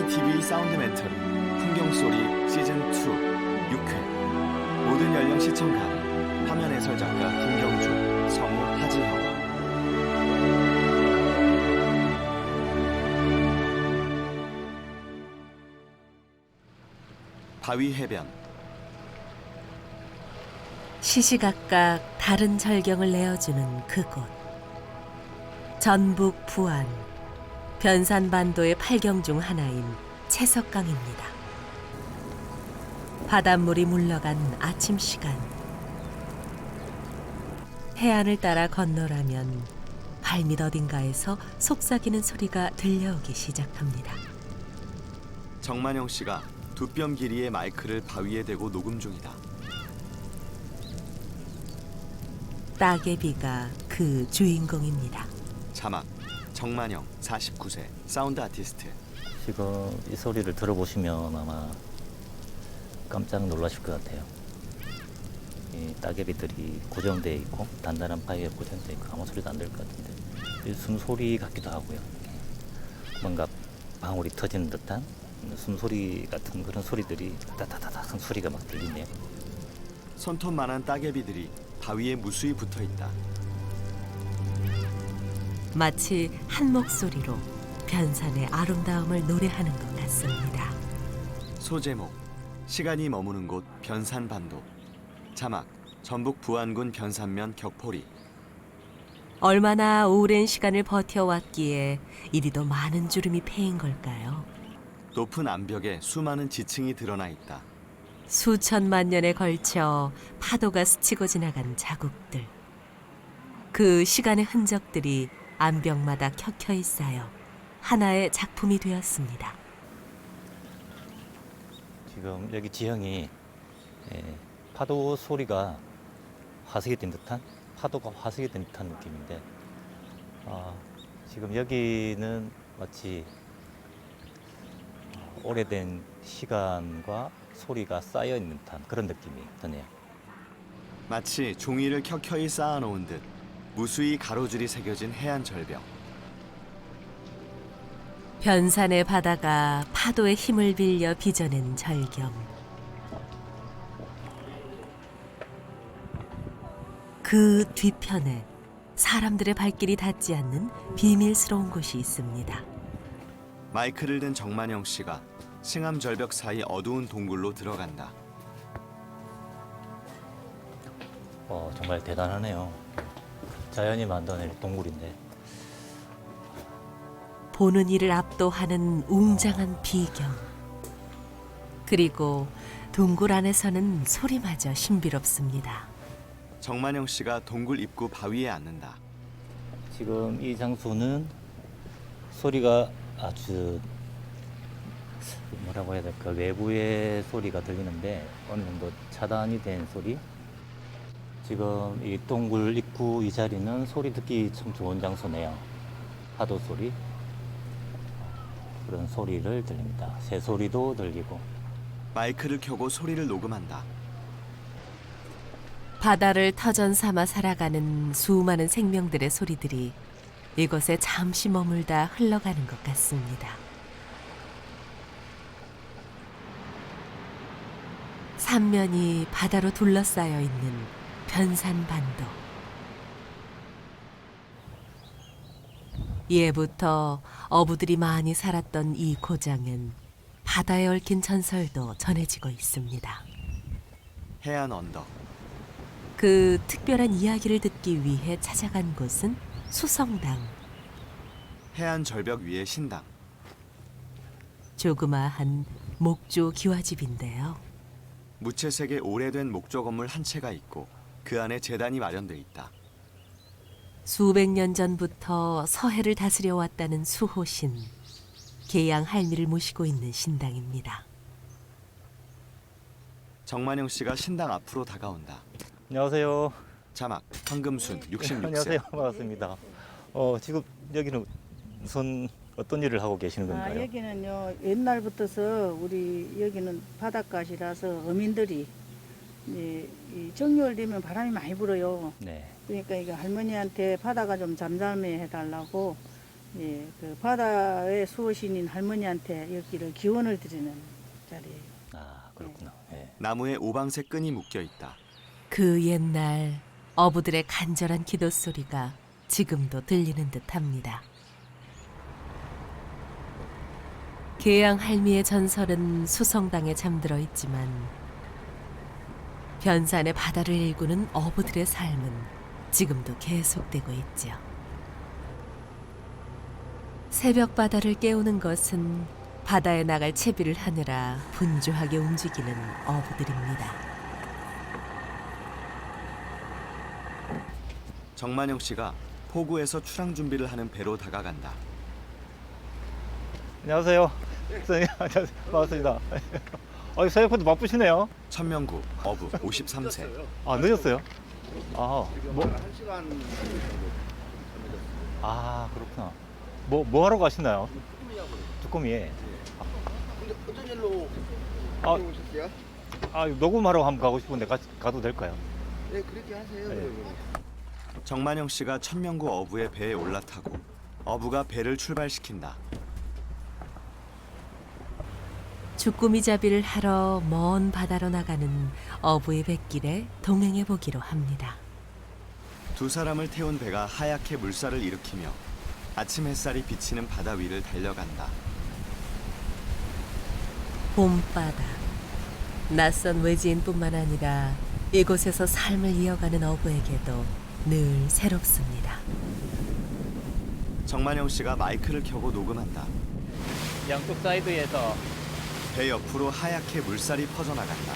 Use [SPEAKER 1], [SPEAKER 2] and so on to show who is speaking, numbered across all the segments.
[SPEAKER 1] TV 사운드 멘터리 풍경소리 시즌2 6회 모든 연령 시청 가능 화면 해설 작가 김경주, 성우 하지형. 바위 해변.
[SPEAKER 2] 시시각각 다른 절경을 내어주는 그곳. 전북 부안 변산반도의 8경 중 하나인 채석강입니다. 바닷물이 물러간 아침 시간. 해안을 따라 건너라면 발밑 어딘가에서 속삭이는 소리가 들려오기 시작합니다.
[SPEAKER 1] 정만영 씨가 두 뼘 길이의 마이크를 바위에 대고 녹음 중이다.
[SPEAKER 2] 따개비가 그 주인공입니다.
[SPEAKER 1] 자막 정만영 49세 사운드 아티스트.
[SPEAKER 3] 지금 이 소리를 들어보시면 아마 깜짝 놀라실 것 같아요. 이 따개비들이 고정되어 있고 단단한 바위에 고정되어 있고 아무 소리도 안 될 것 같은데 숨소리 같기도 하고요. 뭔가 방울이 터지는 듯한 숨소리 같은 그런 소리들이 다다다닥 한 소리가 막 들리네요.
[SPEAKER 1] 손톱만한 따개비들이 바위에 무수히 붙어 있다.
[SPEAKER 2] 마치 한 목소리로 변산의 아름다움을 노래하는 것 같습니다.
[SPEAKER 1] 소제목 시간이 머무는 곳 변산반도. 자막 전북 부안군 변산면 격포리.
[SPEAKER 2] 얼마나 오랜 시간을 버텨왔기에 이리도 많은 주름이 패인 걸까요?
[SPEAKER 1] 높은 암벽에 수많은 지층이 드러나 있다.
[SPEAKER 2] 수천만 년에 걸쳐 파도가 스치고 지나간 자국들. 그 시간의 흔적들이 암벽마다 켜켜이 쌓여 하나의 작품이 되었습니다.
[SPEAKER 3] 지금 여기 지형이 파도 소리가 화석이 된 듯한 파도가 화석이 된 듯한 느낌인데 지금 여기는 마치 오래된 시간과 소리가 쌓여 있는 듯한 그런 느낌이 드네요.
[SPEAKER 1] 마치 종이를 켜켜이 쌓아놓은 듯 무수히 가로줄이 새겨진 해안 절벽.
[SPEAKER 2] 변산의 바다가 파도의 힘을 빌려 빚어낸 절경. 그 뒤편에 사람들의 발길이 닿지 않는 비밀스러운 곳이 있습니다.
[SPEAKER 1] 마이크를 든 정만영 씨가 싱암 절벽 사이 어두운 동굴로 들어간다.
[SPEAKER 3] 정말 대단하네요. 자연이 만들어낸 동굴인데
[SPEAKER 2] 보는 이를 압도하는 웅장한 비경. 그리고 동굴 안에서는 소리마저 신비롭습니다.
[SPEAKER 1] 정만영 씨가 동굴 입구 바위에 앉는다.
[SPEAKER 3] 지금 이 장소는 소리가 아주 뭐라고 해야 될까 외부의 소리가 들리는데 어느 정도 차단이 된 소리. 지금 이 동굴 입구 이 자리는 소리 듣기 참 좋은 장소네요. 파도 소리 그런 소리를 들립니다. 새 소리도 들리고.
[SPEAKER 1] 마이크를 켜고 소리를 녹음한다.
[SPEAKER 2] 바다를 터전 삼아 살아가는 수많은 생명들의 소리들이 이곳에 잠시 머물다 흘러가는 것 같습니다. 삼면이 바다로 둘러싸여 있는 변산반도. 예부터 어부들이 많이 살았던 이 고장은 바다에 얽힌 전설도 전해지고 있습니다.
[SPEAKER 1] 해안 언덕.
[SPEAKER 2] 그 특별한 이야기를 듣기 위해 찾아간 곳은 수성당.
[SPEAKER 1] 해안 절벽 위의 신당.
[SPEAKER 2] 조그마한 목조 기와집인데요.
[SPEAKER 1] 무채색의 오래된 목조 건물 한 채가 있고 그 안에 제단이 마련돼 있다.
[SPEAKER 2] 수백 년 전부터 서해를 다스려 왔다는 수호신, 계양 할미를 모시고 있는 신당입니다.
[SPEAKER 1] 정만영 씨가 신당 앞으로 다가온다.
[SPEAKER 3] 안녕하세요.
[SPEAKER 1] 자막 황금순 66세.
[SPEAKER 3] 안녕하세요. 반갑습니다. 지금 여기는 무슨 어떤 일을 하고 계시는 건가요?
[SPEAKER 4] 여기는요 옛날부터서 우리 여기는 바닷가시라서 어민들이 이제 이 정월 되면 바람이 많이 불어요.
[SPEAKER 3] 네.
[SPEAKER 4] 그러니까 이거 할머니한테 바다가 좀 잠잠해 해달라고 예, 그 바다의 수호신인 할머니한테 여기를 기원을 드리는 자리예요.
[SPEAKER 3] 아, 그렇구나. 예.
[SPEAKER 1] 나무에 오방색 끈이 묶여 있다.
[SPEAKER 2] 그 옛날 어부들의 간절한 기도 소리가 지금도 들리는 듯합니다. 계양 할미의 전설은 수성당에 잠들어 있지만 변산의 바다를 일구는 어부들의 삶은 지금도 계속되고 있죠. 새벽 바다를 깨우는 것은 바다에 나갈 채비를 하느라 분주하게 움직이는 어부들입니다.
[SPEAKER 1] 정만영 씨가 포구에서 출항 준비를 하는 배로 다가간다.
[SPEAKER 5] 안녕하세요. 선생님, 안녕하세요. 반갑습니다. 생각보다 바쁘시네요.
[SPEAKER 1] 천명구 어부 53세.
[SPEAKER 5] 아, 늦었어요? 아, 뭐,
[SPEAKER 6] 1시간 정도
[SPEAKER 5] 아, 그렇구나. 뭐 하러 가시나요? 쭈꾸미에.
[SPEAKER 6] 근데 어떤 일로
[SPEAKER 5] 아,
[SPEAKER 6] 오셨어요?
[SPEAKER 5] 녹음하러 한번 가고 싶은데 가도 될까요?
[SPEAKER 6] 네, 그렇게 하세요.
[SPEAKER 5] 네.
[SPEAKER 6] 그러면.
[SPEAKER 1] 정만영 씨가 천명구 어부의 배에 올라타고 어부가 배를 출발시킨다.
[SPEAKER 2] 주꾸미 잡이를 하러 먼 바다로 나가는 어부의 뱃길에 동행해 보기로 합니다.
[SPEAKER 1] 두 사람을 태운 배가 하얗게 물살을 일으키며 아침 햇살이 비치는 바다 위를 달려간다.
[SPEAKER 2] 봄바다. 낯선 외지인뿐만 아니라 이곳에서 삶을 이어가는 어부에게도 늘 새롭습니다.
[SPEAKER 1] 정만영 씨가 마이크를 켜고 녹음한다.
[SPEAKER 5] 양쪽 사이드에서
[SPEAKER 1] 배 옆으로 하얗게 물살이 퍼져나간다.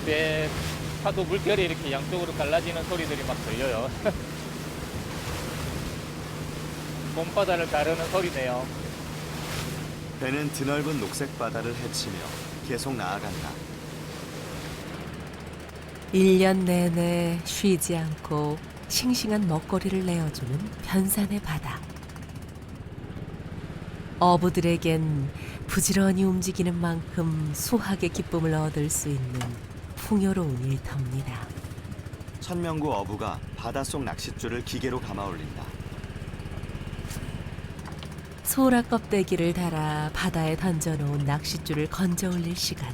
[SPEAKER 5] 배 파도 물결이 이렇게 양쪽으로 갈라지는 소리들이 막 들려요. 봄바다를 가르는 소리네요.
[SPEAKER 1] 배는 드넓은 녹색 바다를 헤치며 계속 나아간다.
[SPEAKER 2] 1년 내내 쉬지 않고 싱싱한 먹거리를 내어주는 변산의 바다. 어부들에겐 부지런히 움직이는 만큼 수확의 기쁨을 얻을 수 있는 풍요로운 일터입니다.
[SPEAKER 1] 천명구 어부가 바닷속 낚싯줄을 기계로 감아 올린다.
[SPEAKER 2] 소라 껍데기를 달아 바다에 던져놓은 낚싯줄을 건져 올릴 시간.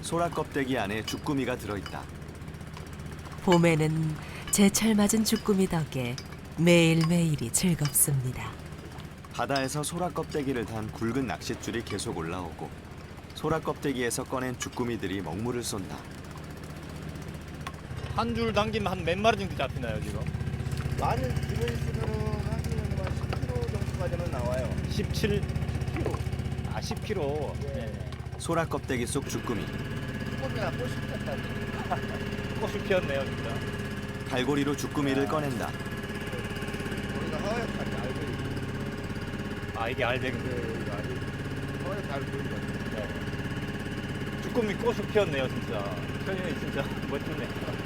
[SPEAKER 1] 소라 껍데기 안에 주꾸미가 들어있다.
[SPEAKER 2] 봄에는 제철 맞은 주꾸미 덕에 매일매일이 즐겁습니다.
[SPEAKER 1] 바다에서 소라 껍데기를 단 굵은 낚싯줄이 계속 올라오고 소라 껍데기에서 꺼낸 주꾸미들이 먹물을 쏜다.
[SPEAKER 5] 한 줄 당기면 한 몇 마리 정도 잡히나요, 지금?
[SPEAKER 6] 많은 들어있으면은 하시면 10kg 정도까지는 나와요.
[SPEAKER 5] 17kg. 아, 10kg. 네.
[SPEAKER 1] 소라 껍데기 속 주꾸미.
[SPEAKER 6] 꽃이야, 꽃이 폈다.
[SPEAKER 5] 꽃이 피었네요, 진짜.
[SPEAKER 1] 갈고리로 주꾸미를 꺼낸다.
[SPEAKER 6] 우리가 하얗게 알고
[SPEAKER 5] 아, 이게 알배기인데.
[SPEAKER 6] 있는데, 하얗게 알고 있는
[SPEAKER 5] 네. 주꾸미 꽃이 피었네요, 진짜. 표현이 진짜 멋지네요.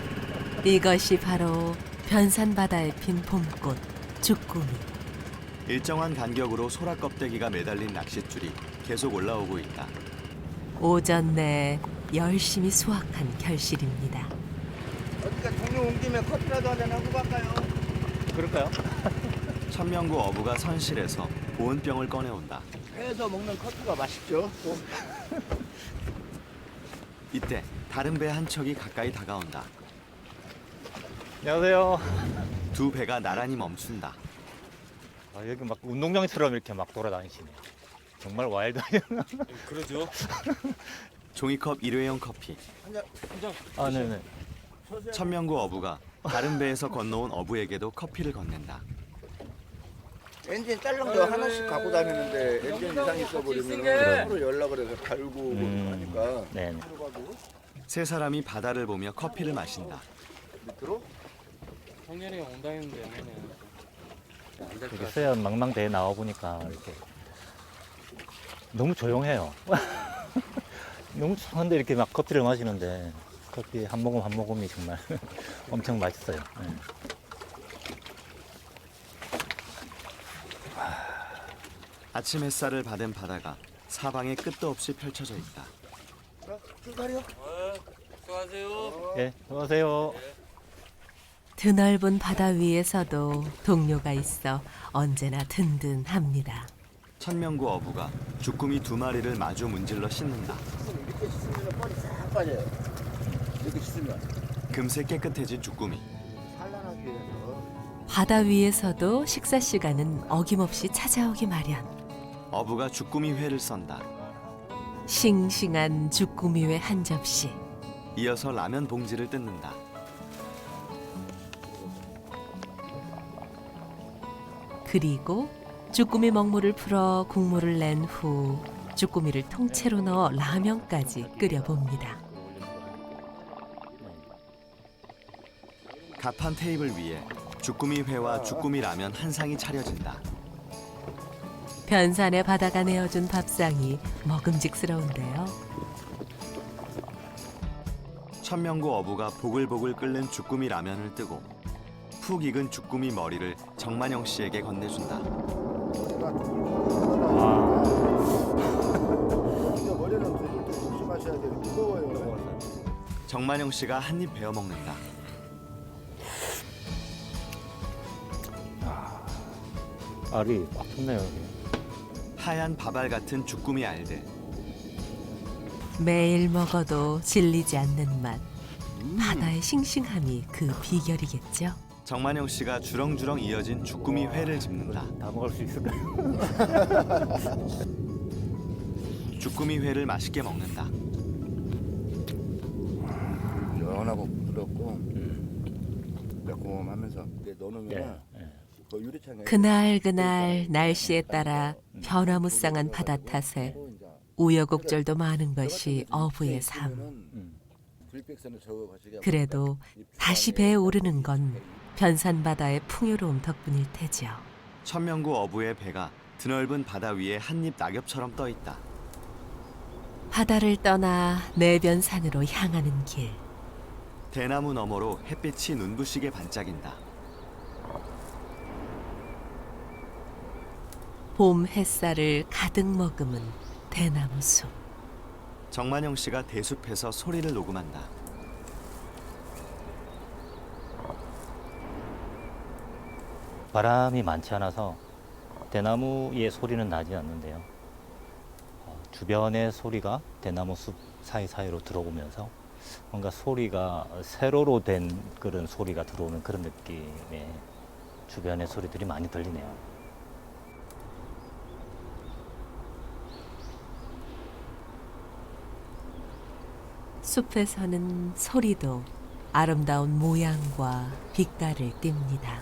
[SPEAKER 2] 이것이 바로 변산 바다에 핀 봄꽃 주꾸미.
[SPEAKER 1] 일정한 간격으로 소라 껍데기가 매달린 낚싯줄이 계속 올라오고 있다.
[SPEAKER 2] 오전 내 열심히 수확한 결실입니다.
[SPEAKER 6] 어디가 동료 온 김에 커피라도 한잔 하고 갈까요?
[SPEAKER 5] 그럴까요?
[SPEAKER 1] 천명구 어부가 선실에서 보온병을 꺼내온다.
[SPEAKER 6] 회에서 먹는 커피가 맛있죠? 또.
[SPEAKER 1] 이때 다른 배 한 척이 가까이 다가온다.
[SPEAKER 5] 안녕하세요.
[SPEAKER 1] 두 배가 나란히 멈춘다.
[SPEAKER 5] 아, 여기 막 운동장처럼 이렇게 막 돌아다니시네요. 정말 와일드하네요.
[SPEAKER 7] 그러죠.
[SPEAKER 1] 종이컵 일회용 커피.
[SPEAKER 5] 아, 네네.
[SPEAKER 1] 천명구 어부가 다른 배에서 건너온 어부에게도 커피를 건넨다.
[SPEAKER 6] 엔진 딸랑도 하나씩 갖고 다니는데 엔진 이상 있어버리면 서로 연락을 해서 달고 하니까
[SPEAKER 5] 네네.
[SPEAKER 1] 세 사람이 바다를 보며 커피를 마신다.
[SPEAKER 6] 밑으로
[SPEAKER 7] 작년에 온다 했는데 안될것
[SPEAKER 5] 이렇게 서해안 망망대에 나와 보니까 이렇게 너무 조용해요. 너무 조용한데 이렇게 막 커피를 마시는데 커피 한 모금 한 모금이 정말 엄청 맛있어요. 네.
[SPEAKER 1] 아침 햇살을 받은 바다가 사방에 끝도 없이 펼쳐져 있다.
[SPEAKER 6] 출발이요?
[SPEAKER 7] 수고하세요.
[SPEAKER 5] 예, 안녕하세요.
[SPEAKER 2] 드넓은 바다 위에서도 동료가 있어 언제나 든든합니다.
[SPEAKER 1] 천명구 어부가 주꾸미 2마리를 마주 문질러 씻는다.
[SPEAKER 6] 이렇게 씻으면 뻘이 싹 빠져요. 이렇게 씻으면
[SPEAKER 1] 금세 깨끗해진 주꾸미.
[SPEAKER 6] 산란하기 위해서.
[SPEAKER 2] 바다 위에서도 식사 시간은 어김없이 찾아오기 마련.
[SPEAKER 1] 어부가 주꾸미 회를 썬다.
[SPEAKER 2] 싱싱한 주꾸미회 한 접시.
[SPEAKER 1] 이어서 라면 봉지를 뜯는다.
[SPEAKER 2] 그리고 주꾸미 먹물을 풀어 국물을 낸 후 주꾸미를 통째로 넣어 라면까지 끓여봅니다.
[SPEAKER 1] 갑판 테이블 위에 주꾸미 회와 주꾸미 라면 한 상이 차려진다.
[SPEAKER 2] 변산의 바다가 내어준 밥상이 먹음직스러운데요.
[SPEAKER 1] 천명구 어부가 보글보글 끓는 주꾸미 라면을 뜨고 푹 익은 주꾸미 머리를 정만영 씨에게 건네준다.
[SPEAKER 6] 이거 머리는 드실 때 조심하셔야 돼요. 무거워요.
[SPEAKER 1] 정만영 씨가 한 입 베어 먹는다.
[SPEAKER 5] 알이 꽉 찼네요, 여기.
[SPEAKER 1] 하얀 밥알 같은 주꾸미 알들.
[SPEAKER 2] 매일 먹어도 질리지 않는 맛. 바다의 싱싱함이 그 비결이겠죠.
[SPEAKER 1] 정만영 씨가 주렁주렁 이어진 주꾸미 회를 집는다.
[SPEAKER 5] 다 먹을 수 있을까요?
[SPEAKER 1] 주꾸미 회를 맛있게 먹는다.
[SPEAKER 6] 연하고 부드럽고 매콤하면서 넣으면
[SPEAKER 5] 예.
[SPEAKER 6] 그 유리창에
[SPEAKER 2] 그날 날씨에 따라 변화무쌍한 바다 탓에 우여곡절도 많은 것이 어부의 삶.
[SPEAKER 6] 불백선을 저어 가시게
[SPEAKER 2] 그래도 다시 배에 오르는 건 변산바다의 풍요로움 덕분일 테죠.
[SPEAKER 1] 천명구 어부의 배가 드넓은 바다 위에 한입 낙엽처럼 떠 있다.
[SPEAKER 2] 바다를 떠나 내변산으로 향하는 길.
[SPEAKER 1] 대나무 너머로 햇빛이 눈부시게 반짝인다.
[SPEAKER 2] 봄 햇살을 가득 머금은 대나무 숲.
[SPEAKER 1] 정만영 씨가 대숲에서 소리를 녹음한다.
[SPEAKER 3] 바람이 많지 않아서 대나무의 소리는 나지 않는데요. 주변의 소리가 대나무 숲 사이사이로 들어오면서 뭔가 소리가 세로로 된 그런 소리가 들어오는 그런 느낌의 주변의 소리들이 많이 들리네요.
[SPEAKER 2] 숲에서는 소리도 아름다운 모양과 빛깔을 띱니다.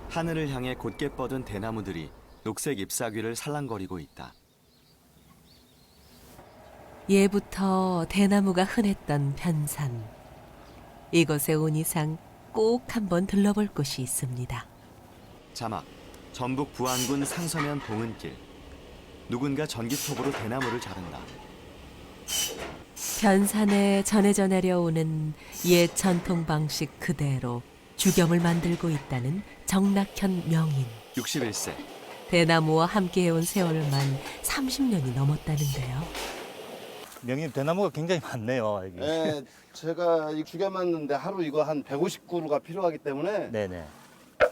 [SPEAKER 1] 하늘을 향해 곧게 뻗은 대나무들이 녹색 잎사귀를 살랑거리고 있다.
[SPEAKER 2] 예부터 대나무가 흔했던 변산. 이곳에 온 이상 꼭 한번 들러볼 곳이 있습니다.
[SPEAKER 1] 자막, 전북 부안군 상서면 봉은길. 누군가 전기톱으로 대나무를 자른다.
[SPEAKER 2] 변산에 전해져 내려오는 옛 전통 방식 그대로 주겸을 만들고 있다는 정낙현 명인.
[SPEAKER 1] 61세.
[SPEAKER 2] 대나무와 함께해온 세월만 30년이 넘었다는데요.
[SPEAKER 3] 명님 대나무가 굉장히 많네요. 여기.
[SPEAKER 8] 네, 제가 이 죽여놨는데 하루 이거 한 150그루가 필요하기 때문에
[SPEAKER 3] 네네.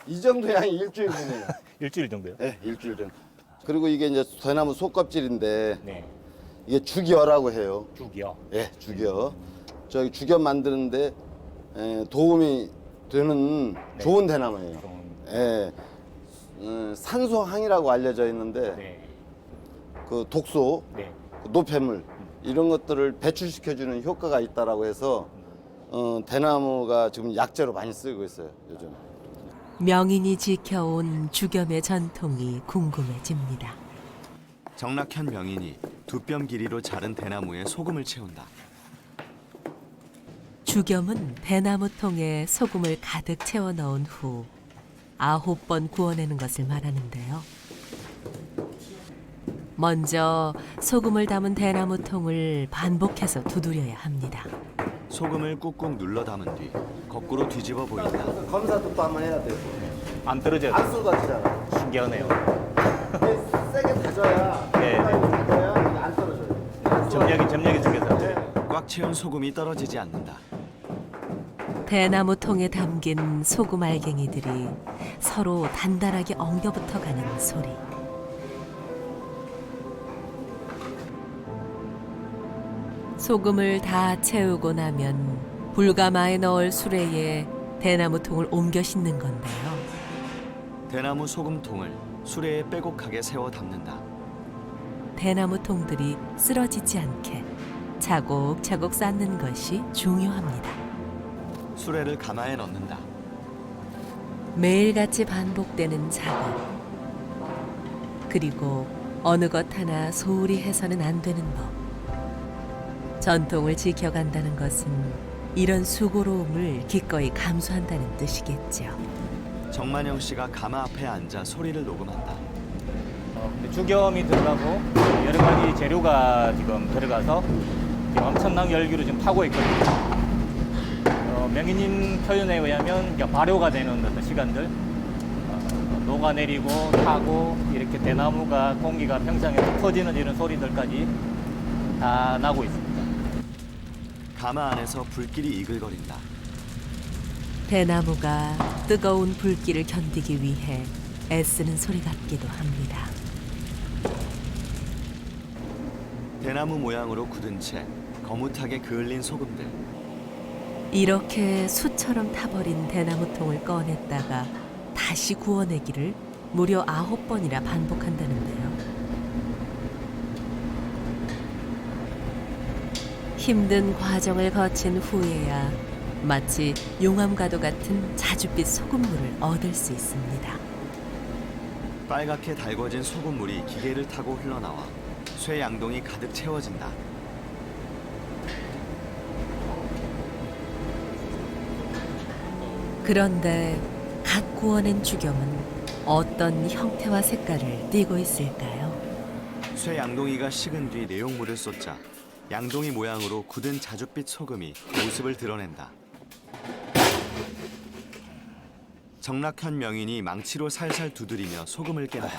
[SPEAKER 8] 이 정도야 한 일주일 전이에요.
[SPEAKER 3] 일주일 정도요?
[SPEAKER 8] 네, 일주일 전. 그리고 이게 이제 대나무 속껍질인데
[SPEAKER 3] 네.
[SPEAKER 8] 이게 죽여라고 해요.
[SPEAKER 3] 죽이요.
[SPEAKER 8] 네, 죽여. 저기 죽여 만드는데 도움이 되는 좋은 대나무예요. 예, 산소항이라고 알려져 있는데
[SPEAKER 3] 네.
[SPEAKER 8] 그 독소,
[SPEAKER 3] 네.
[SPEAKER 8] 노폐물 이런 것들을 배출시켜주는 효과가 있다라고 해서 대나무가 지금 약재로 많이 쓰이고 있어요 요즘.
[SPEAKER 2] 명인이 지켜온 주겸의 전통이 궁금해집니다.
[SPEAKER 1] 정낙현 명인이 두 뼘 길이로 자른 대나무에 소금을 채운다.
[SPEAKER 2] 주겸은 대나무 통에 소금을 가득 채워 넣은 후 9번 구워내는 것을 말하는데요. 먼저 소금을 담은 대나무 통을 반복해서 두드려야 합니다.
[SPEAKER 1] 소금을 꾹꾹 눌러 담은 뒤 거꾸로 뒤집어 보인다.
[SPEAKER 8] 검사도 또 한번 해야 돼요.
[SPEAKER 3] 안 떨어져요.
[SPEAKER 8] 악수 같잖아.
[SPEAKER 3] 신기하네요.
[SPEAKER 8] 세게 다져야
[SPEAKER 3] 네, 네.
[SPEAKER 8] 다져야 이게 안 떨어져요.
[SPEAKER 3] 점력이 중에서.
[SPEAKER 1] 꽉 채운 소금이 떨어지지 않는다.
[SPEAKER 2] 대나무 통에 담긴 소금 알갱이들이 서로 단단하게 엉겨붙어가는 소리. 소금을 다 채우고 나면 불가마에 넣을 수레에 대나무 통을 옮겨 싣는 건데요.
[SPEAKER 1] 대나무 소금통을 수레에 빼곡하게 세워 담는다.
[SPEAKER 2] 대나무 통들이 쓰러지지 않게 차곡차곡 쌓는 것이 중요합니다.
[SPEAKER 1] 수레를 가마에 넣는다.
[SPEAKER 2] 매일같이 반복되는 작업. 그리고 어느 것 하나 소홀히 해서는 안 되는 법. 전통을 지켜간다는 것은 이런 수고로움을 기꺼이 감수한다는 뜻이겠죠.
[SPEAKER 1] 정만영 씨가 가마 앞에 앉아 소리를 녹음한다.
[SPEAKER 5] 근데 주겸이 들어가고 여러 가지 재료가 지금 들어가서 지금 엄청난 열기로 지금 타고 있거든요. 명희님 표현에 의하면 그러니까 발효가 되는 어떤 시간들, 녹아내리고 타고 이렇게 대나무가 공기가 평상에서 터지는 이런 소리들까지 다 나고 있습니다.
[SPEAKER 1] 가마 안에서 불길이 이글거린다.
[SPEAKER 2] 대나무가 뜨거운 불길을 견디기 위해 애쓰는 소리 같기도 합니다.
[SPEAKER 1] 대나무 모양으로 굳은 채 거뭇하게 그을린 소금들.
[SPEAKER 2] 이렇게 숯처럼 타버린 대나무통을 꺼냈다가 다시 구워내기를 무려 9번이나 반복한다는데요. 힘든 과정을 거친 후에야 마치 용암과도 같은 자줏빛 소금물을 얻을 수 있습니다.
[SPEAKER 1] 빨갛게 달궈진 소금물이 기계를 타고 흘러나와 쇠 양동이 가득 채워진다.
[SPEAKER 2] 그런데 갓 구워낸 주겸은 어떤 형태와 색깔을 띠고 있을까요?
[SPEAKER 1] 쇠 양동이가 식은 뒤 내용물을 쏟자 양동이 모양으로 굳은 자줏빛 소금이 모습을 드러낸다. 정락현 명인이 망치로 살살 두드리며 소금을 깬다.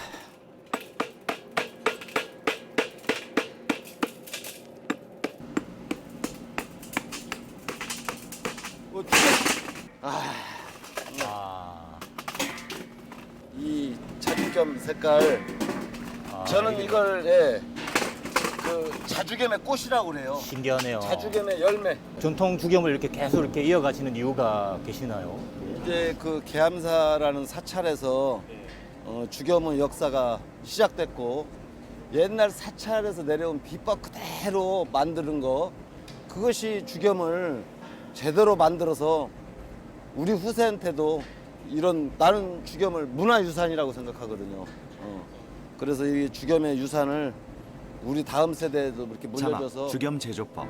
[SPEAKER 8] 이 자주겸 색깔 저는 이걸 그 자주겸의 꽃이라고 그래요.
[SPEAKER 5] 신기하네요.
[SPEAKER 8] 자주겸의 열매.
[SPEAKER 5] 전통 주겸을 이렇게 계속 이렇게 이어가시는 이유가 계시나요?
[SPEAKER 8] 이제 그 계암사라는 사찰에서 주겸의 역사가 시작됐고 옛날 사찰에서 내려온 비법 그대로 만드는 거 그것이 주겸을 제대로 만들어서 우리 후세한테도 이런 나는 주겸을 문화유산이라고 생각하거든요. 그래서 이 주겸의 유산을 우리 다음 세대에도 이렇게 물려줘서
[SPEAKER 1] 자막 주겸 제조법.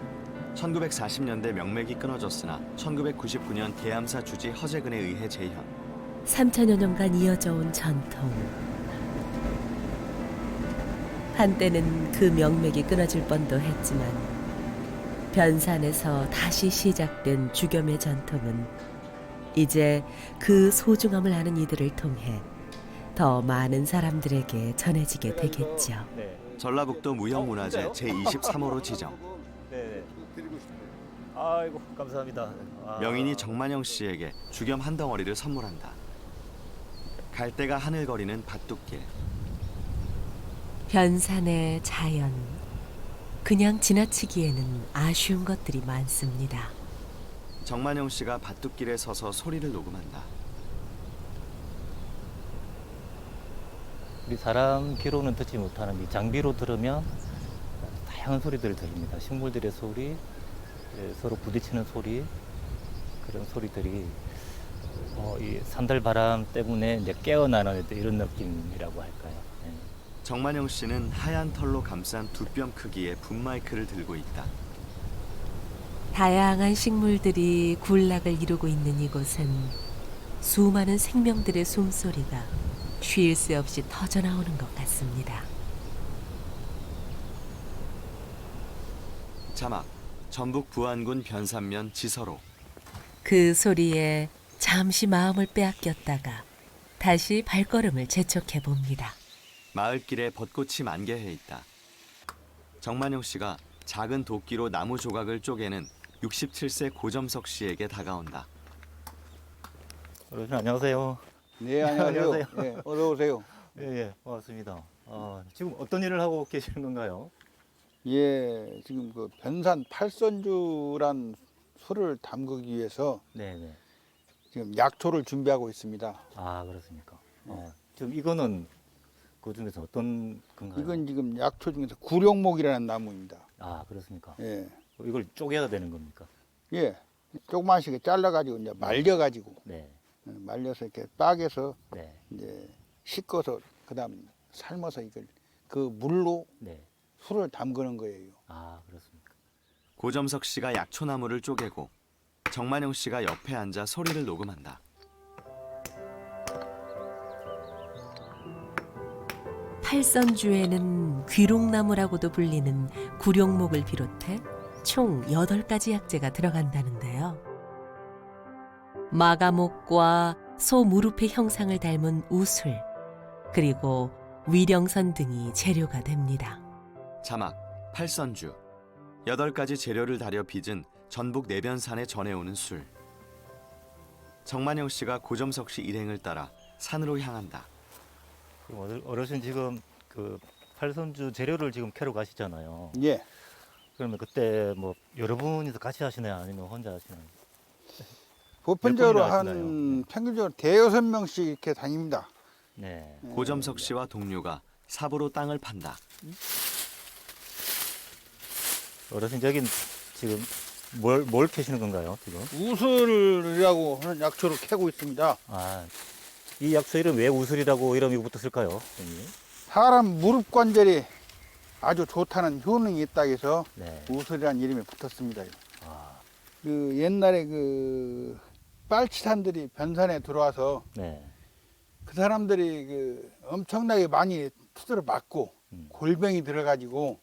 [SPEAKER 1] 1940년대 명맥이 끊어졌으나 1999년 계암사 주지 허재근에 의해 재현.
[SPEAKER 2] 3천여 년간 이어져 온 전통. 한때는 그 명맥이 끊어질 뻔도 했지만 변산에서 다시 시작된 주겸의 전통은 이제 그 소중함을 아는 이들을 통해 더 많은 사람들에게 전해지게 되겠죠.
[SPEAKER 5] 네.
[SPEAKER 1] 전라북도 무형문화재 제23호로 지정.
[SPEAKER 5] 네. 아이고 감사합니다.
[SPEAKER 1] 명인이 정만영 씨에게 주겸 한 덩어리를 선물한다. 갈대가 하늘거리는 밭둑길.
[SPEAKER 2] 변산의 자연. 그냥 지나치기에는 아쉬운 것들이 많습니다.
[SPEAKER 1] 정만영 씨가 밭둑길에 서서 소리를 녹음한다.
[SPEAKER 3] 우리 사람 귀로는 듣지 못하는 이 장비로 들으면 다양한 소리들을 들립니다. 식물들의 소리, 서로 부딪히는 소리, 그런 소리들이 이 산들바람 때문에 이제 깨어나는 이런 느낌이라고 할까요? 네.
[SPEAKER 1] 정만영 씨는 하얀 털로 감싼 두 뼘 크기의 붐마이크를 들고 있다.
[SPEAKER 2] 다양한 식물들이 군락을 이루고 있는 이곳은 수많은 생명들의 숨소리가 쉴 새 없이 터져나오는 것 같습니다.
[SPEAKER 1] 자막 전북 부안군 변산면 지서로.
[SPEAKER 2] 그 소리에 잠시 마음을 빼앗겼다가 다시 발걸음을 재촉해 봅니다.
[SPEAKER 1] 마을길에 벚꽃이 만개해 있다. 정만영 씨가 작은 도끼로 나무 조각을 쪼개는 67세 고점석 씨에게 다가온다.
[SPEAKER 5] 어르신 안녕하세요.
[SPEAKER 9] 네, 안녕하세요.
[SPEAKER 5] 안녕하세요.
[SPEAKER 9] 네, 어서 오세요.
[SPEAKER 5] 예, 반갑습니다. 지금 어떤 일을 하고 계시는 건가요?
[SPEAKER 9] 예, 지금 그 변산 팔선주란 술을 담그기 위해서
[SPEAKER 5] 네네.
[SPEAKER 9] 지금 약초를 준비하고 있습니다.
[SPEAKER 5] 아, 그렇습니까? 지금 이거는 그 중에서 어떤 건가요?
[SPEAKER 9] 이건 지금 약초 중에서 구룡목이라는 나무입니다.
[SPEAKER 5] 아, 그렇습니까?
[SPEAKER 9] 예,
[SPEAKER 5] 이걸 쪼개야 되는 겁니까?
[SPEAKER 9] 예, 조그만씩 잘라가지고 이제 말려가지고
[SPEAKER 5] 네.
[SPEAKER 9] 말려서 이렇게 빡에서
[SPEAKER 5] 네.
[SPEAKER 9] 이제 씻어서 그다음 삶아서 이걸 그 물로
[SPEAKER 5] 네.
[SPEAKER 9] 술을 담그는 거예요.
[SPEAKER 5] 아, 그렇습니까?
[SPEAKER 1] 고점석 씨가 약초나무를 쪼개고 정만영 씨가 옆에 앉아 소리를 녹음한다.
[SPEAKER 2] 팔선주에는 귀롱나무라고도 불리는 구룡목을 비롯해 총 8가지 약재가 들어간다는데요. 마가목과 소 무릎의 형상을 닮은 우술, 그리고 위령선 등이 재료가 됩니다.
[SPEAKER 1] 자막, 팔선주. 8가지 재료를 달여 빚은 전북 내변산에 전해오는 술. 정만영 씨가 고점석 씨 일행을 따라 산으로 향한다.
[SPEAKER 5] 그럼 어르신 지금 그 팔선주 재료를 지금 캐러 가시잖아요.
[SPEAKER 9] 예,
[SPEAKER 5] 그러면 그때 뭐 여러 분이서 같이 하시나요? 아니면 혼자 하시나요?
[SPEAKER 9] 보편적으로
[SPEAKER 5] 몇 분이나
[SPEAKER 9] 한
[SPEAKER 5] 하시나요?
[SPEAKER 9] 평균적으로 대여섯 명씩 이렇게 다닙니다.
[SPEAKER 5] 네.
[SPEAKER 1] 고점석 씨와 동료가 삽으로 땅을 판다.
[SPEAKER 5] 어르신 저긴 지금 뭘 캐시는 건가요? 지금?
[SPEAKER 9] 우슬이라고 하는 약초를 캐고 있습니다.
[SPEAKER 5] 아, 이 약초 이름 왜 우슬이라고 이름이 붙었을까요? 선생님?
[SPEAKER 9] 사람 무릎 관절이 아주 좋다는 효능이 있다 해서
[SPEAKER 5] 네.
[SPEAKER 9] 우슬이라는 이름이 붙었습니다.
[SPEAKER 5] 아,
[SPEAKER 9] 그 옛날에 그 빨치산들이 변산에 들어와서
[SPEAKER 5] 네.
[SPEAKER 9] 그 사람들이 그 엄청나게 많이 투드를 맞고 골병이 들어가지고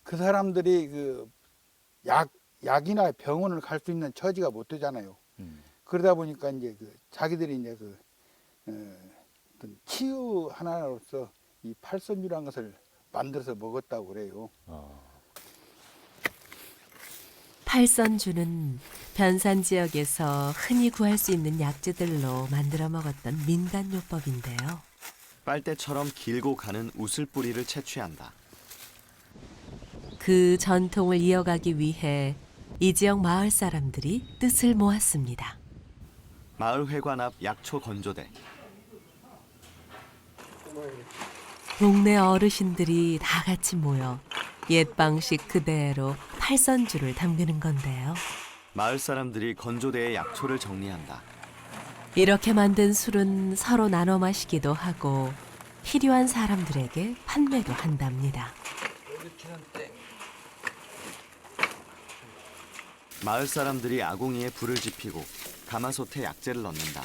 [SPEAKER 9] 그 사람들이 그 약이나 병원을 갈 수 있는 처지가 못 되잖아요. 그러다 보니까 이제 그 자기들이 이제 그 어떤 치유 하나로서 이 팔선주라는 것을 만들어서 먹었다고 그래요.
[SPEAKER 2] 팔선주는 변산 지역에서 흔히 구할 수 있는 약재들로 만들어 먹었던 민간요법인데요.
[SPEAKER 1] 빨대처럼 길고 가는 우슬 뿌리를 채취한다.
[SPEAKER 2] 그 전통을 이어가기 위해 이 지역 마을 사람들이 뜻을 모았습니다.
[SPEAKER 1] 마을 회관 앞 약초 건조대.
[SPEAKER 2] 동네 어르신들이 다 같이 모여 옛 방식 그대로 팔선주를 담그는 건데요.
[SPEAKER 1] 마을 사람들이 건조대에 약초를 정리한다.
[SPEAKER 2] 이렇게 만든 술은 서로 나눠 마시기도 하고 필요한 사람들에게 판매도 한답니다.
[SPEAKER 1] 마을 사람들이 아궁이에 불을 지피고 가마솥에 약재를 넣는다.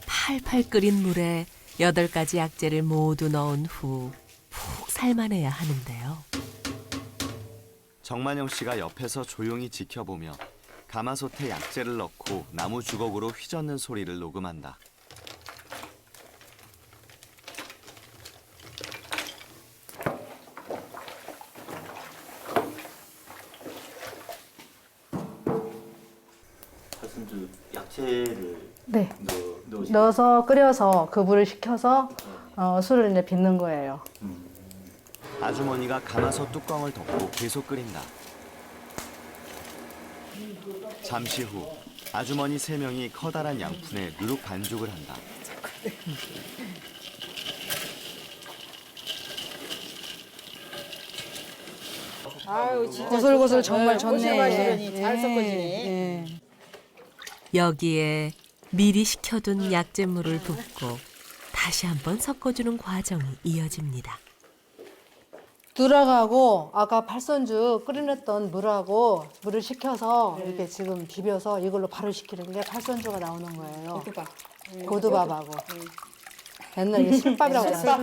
[SPEAKER 2] 팔팔 끓인 물에 8가지 약재를 모두 넣은 후 푹 삶아내야 하는데요.
[SPEAKER 1] 정만영 씨가 옆에서 조용히 지켜보며 가마솥에 약재를 넣고 나무 주걱으로 휘젓는 소리를 녹음한다.
[SPEAKER 3] 팔선주 약재를
[SPEAKER 10] 네.
[SPEAKER 3] 넣으시고
[SPEAKER 10] 넣어서 끓여서 그 물을 식혀서 술을 이제 빚는 거예요.
[SPEAKER 1] 아주머니가 가마솥 뚜껑을 덮고 계속 끓인다. 잠시 후 아주머니 3명이 커다란 양푼에 누룩 반죽을 한다.
[SPEAKER 4] 아유, 진짜
[SPEAKER 10] 고슬고슬
[SPEAKER 4] 좋다.
[SPEAKER 10] 정말
[SPEAKER 4] 네,
[SPEAKER 10] 좋네.
[SPEAKER 4] 고생하시더니 잘
[SPEAKER 10] 예,
[SPEAKER 4] 섞어지네.
[SPEAKER 10] 예.
[SPEAKER 2] 여기에 미리 식혀둔 약재물을 붓고 다시 한번 섞어주는 과정이 이어집니다.
[SPEAKER 10] 누락하고 아까 팔선주 끓여냈던 물하고 물을 식혀서 이렇게 지금 비벼서 이걸로 바로 식히는 게 팔선주가 나오는 거예요.
[SPEAKER 4] 고두밥.
[SPEAKER 10] 고두밥하고. 옛날에 이게 실밥이라고 했어요.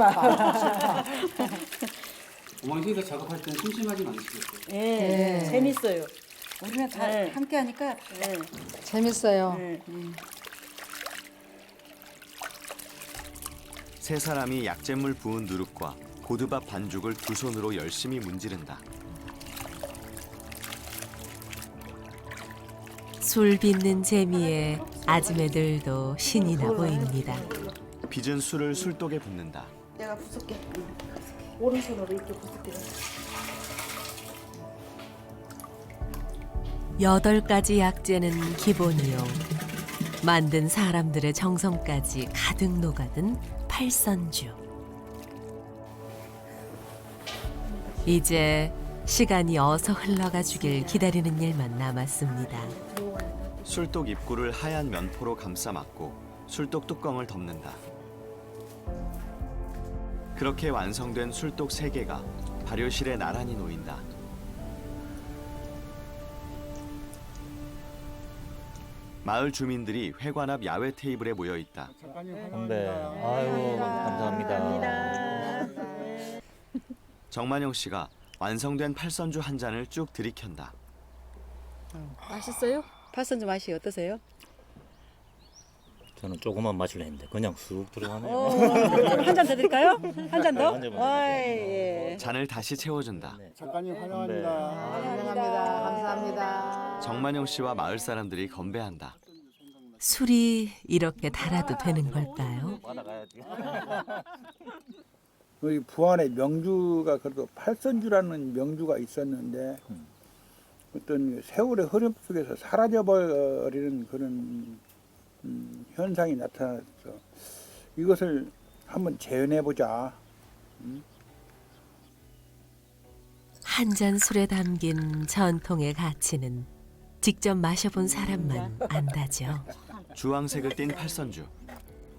[SPEAKER 7] 어머니 그러니까 작업할 때는 심심하진 않으시겠어요?
[SPEAKER 4] 예, 재밌어요.
[SPEAKER 11] 우리가 다
[SPEAKER 4] 네.
[SPEAKER 11] 함께 하니까
[SPEAKER 10] 재밌어요.
[SPEAKER 1] 세 사람이 약재물 부은 누룩과 고두밥 반죽을 두 손으로 열심히 문지른다.
[SPEAKER 2] 술 빚는 재미에 아줌매들도 신이 나 보입니다.
[SPEAKER 1] 빚은 술을 술독에 붓는다.
[SPEAKER 4] 내가 부술게. 오른손으로 이렇게 부술게.
[SPEAKER 2] 8가지 약재는 기본이요. 만든 사람들의 정성까지 가득 녹아든 팔선주. 이제 시간이 어서 흘러가 주길 기다리는 일만 남았습니다.
[SPEAKER 1] 술독 입구를 하얀 면포로 감싸 막고 술독 뚜껑을 덮는다. 그렇게 완성된 술독 3개가 발효실에 나란히 놓인다. 마을 주민들이 회관 앞 야외 테이블에 모여 있다.
[SPEAKER 5] 네. 아유, 감사합니다.
[SPEAKER 1] 정만영 씨가 완성된 팔선주 한 잔을 쭉 들이켠다.
[SPEAKER 4] 맛있어요? 팔선주 맛이 어떠세요?
[SPEAKER 5] 저는 조금만 마실려 했는데 그냥 쑥 들어가네요.
[SPEAKER 4] 한 잔 더 드릴까요? 한 잔 더?
[SPEAKER 5] 한 잔만
[SPEAKER 4] 예.
[SPEAKER 1] 잔을 다시 채워준다.
[SPEAKER 9] 작가님
[SPEAKER 10] 감사합니다. 감사합니다.
[SPEAKER 1] 정만영 씨와 마을 사람들이 건배한다.
[SPEAKER 2] 술이 이렇게 달아도 되는 걸까요?
[SPEAKER 9] 여기 부안에 명주가 그래도 팔선주라는 명주가 있었는데 어떤 세월의 흐름 속에서 사라져버리는 그런 현상이 나타났어. 이것을 한번 재현해보자.
[SPEAKER 2] 한 잔 술에 담긴 전통의 가치는 직접 마셔본 사람만 안다죠.
[SPEAKER 1] 주황색을 띤 팔선주.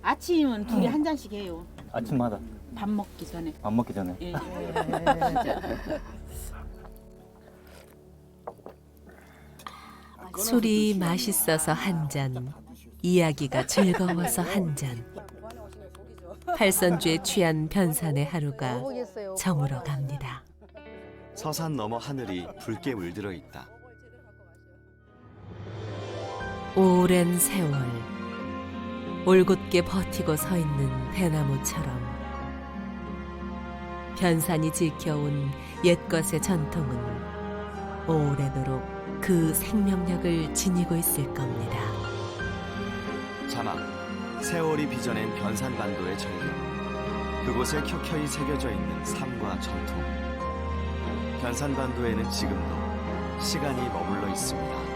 [SPEAKER 4] 아침은 둘이 한 잔씩 해요.
[SPEAKER 5] 아침마다
[SPEAKER 4] 밥 먹기 전에.
[SPEAKER 5] 밥 먹기 전에.
[SPEAKER 4] 예.
[SPEAKER 2] 술이 맛있어서 한 잔, 이야기가 즐거워서 한 잔. 팔선주에 취한 변산의 하루가 저물어 갑니다.
[SPEAKER 1] 서산 너머 하늘이 붉게 물들어 있다.
[SPEAKER 2] 오랜 세월, 올곧게 버티고 서 있는 대나무처럼 변산이 지켜온 옛것의 전통은 오래도록 그 생명력을 지니고 있을 겁니다.
[SPEAKER 1] 자막, 세월이 빚어낸 변산반도의 전경. 그곳에 켜켜이 새겨져 있는 삶과 전통. 변산반도에는 지금도 시간이 머물러 있습니다.